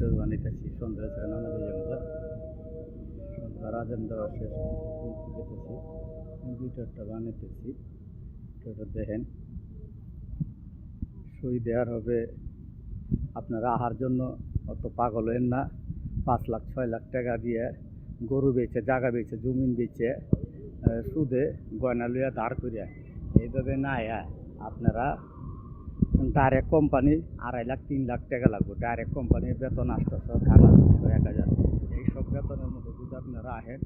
Video বানাইতেছি সন্ধ্যা থেকে নামাজে যাবো সন্ধ্যার আজান দেওয়া শেষ গেতেছি ভিডিওটা বানাইতেছি। ভিডিওটা দেখেন, সই দেওয়ার হবে। আপনারা আহার জন্য অত পাগল হলেন না। 5 লাখ 6 লাখ টাকা দিয়ে গরু বেচে, জায়গা বেচে, জমিন বেচে, সুদে গয়না লইয়া ধার করিয়া এইভাবে না আপনারা ডাইরেক্ট কোম্পানি 2.5 লাখ 3 লাখ টাকা লাগবে। ডাইরেক্ট কোম্পানির বেতন 800, খানা 200, 1000, এইসব বেতনের মধ্যে যদি আপনারা আহেন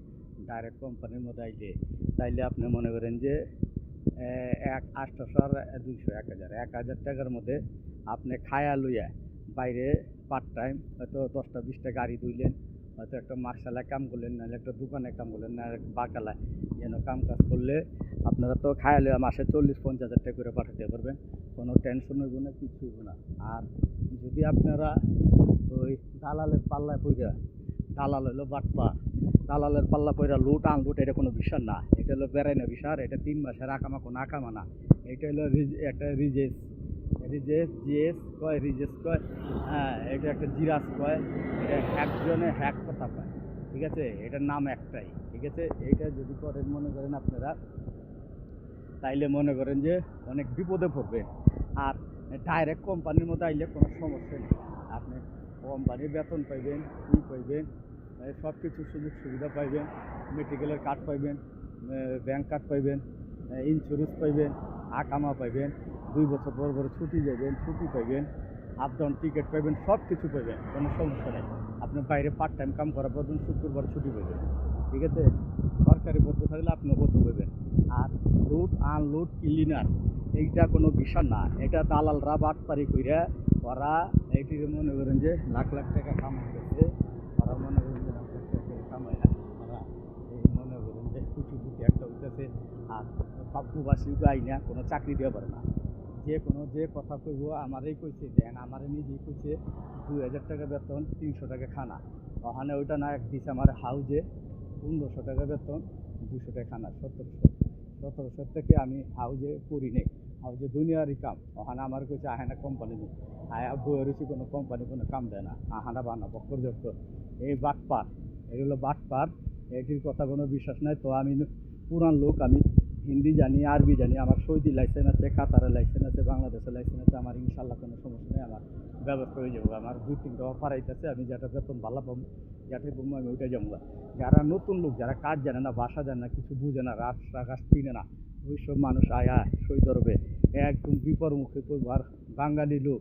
ডাইরেক্ট কোম্পানির মধ্যে আইলে, তাইলে আপনি মনে করেন যে 800 আর 200, 1000 টাকার মধ্যে আপনি খায়া লইয়া বাইরে পার্ট টাইম হয়তো 10টা 20টা গাড়ি ধুইলেন, হয়তো একটা মার্শালায় কাম করলেন, নাহলে একটা দোকানে কাম করলেন, না বাকালায় যেন কাম কাজ করলে আপনারা তো খায়া লইয়া মাসে 40-50 হাজার টাকা করে পাঠাতে পারবেন। কোনো টেনশন হইব না, কিছু হইব না। আর যদি আপনারা ওই দালালের পাল্লায় পইরা, দালাল হইলো বাটপা, দালালের পাল্লা পইরা লুট আনলুট, এটা কোনো বিষয় না। এটা হলো বেড়াইনা বিষয়। এটা 3 মাসের আকামা কোনো আকামা না। এটা হলো একটা জিএস কয়, রিজেস কয়, হ্যাঁ, এটা একটা জিরাস কয়, এটা একজনে হ্যাক কথা কয়। ঠিক আছে, এটার নাম একটাই। ঠিক আছে, এইটা যদি করেন মনে করেন আপনারা, তাইলে মনে করেন যে অনেক বিপদে পড়বেন। আর ডাইরেক্ট কোম্পানির মধ্যে আইলে কোনো সমস্যা নেই। আপনি কোম্পানির বেতন পাইবেন, কী পাইবেন, সব কিছু সুযোগ সুবিধা পাইবেন। মেডিকেলের কার্ড পাইবেন, ব্যাংক কার্ড পাইবেন, ইন্স্যুরেন্স পাইবেন, আকামা পাইবেন, 2 বছর পর পর ছুটি যাবেন, ছুটি পাইবেন, আপ ডাউন টিকিট পাইবেন, সব কিছু পাইবেন, কোনো সমস্যা নেই। আপনি বাইরে পার্ট টাইম কাম করার পর শুক্রবার ছুটি পাইবেন। ঠিক আছে, সরকারি পদ্ধতি থাকলে আপনি পদ্ধতি পাইবেন। আর লুট আনলুট ক্লিনার এইটা কোনো বিষয় না। এটা দালালরা বাটপারি কইরা ওরা এইটি মনে করেন যে লাখ লাখ টাকা কামাই করছে। ওরা মনে করেন যে লাখ লাখ টাকা কামাই, ওরা এই মনে করেন যে কুচি কুচি একটা হইতেছে। আর প্রবাসী গাই না, কোনো চাকরি দেওয়া পারে না। যে কথা কইব আমারই কইছে, দেন আমারই নিজেই কইছে 2000 টাকা বেতন, 300 টাকা খানা। ওখানে ওইটা না দিচ্ছে আমার হাউজে 1500 টাকা বেতন, 200 টাকা খানা, 1700 থেকে আমি হাউজে করি নেই। হাউজে দুনিয়ারই কাম। ওখানে আমার কইছে আহেনা কোম্পানি নেই, আয়া বইয়ের হচ্ছে কোনো কোম্পানি কোনো কাম দেয় না, আহানা বানাবো পর্যন্ত। এই বাটপার, এগুলো বাটপার, এটির কথা কোনো বিশ্বাস নাই। তো আমি পুরান লোক, আমি হিন্দি জানি, আরবি জানি, আমার সৌদি লাইসেন্স আছে, কাতারের লাইসেন্স আছে, বাংলাদেশের লাইসেন্স আছে। আমার ইনশাল্লাহ কোনো সমস্যা নেই, আমার ব্যবস্থা হয়ে যাবো। আমার 2-3টা অফার আইতেছে, আমি যেটা বেতন ভালো পাবো, যেটাই পাবো আমি ওইটাই যাবো। যারা নতুন লোক, যারা কাজ জানে না, ভাষা জানে না, কিছু বুঝে না, রাস্তা ঘাট চিনে না, ওই সব মানুষ আয়া সই ধরবে, একদম বিপরমুখে করবো। আর বাঙালি লোক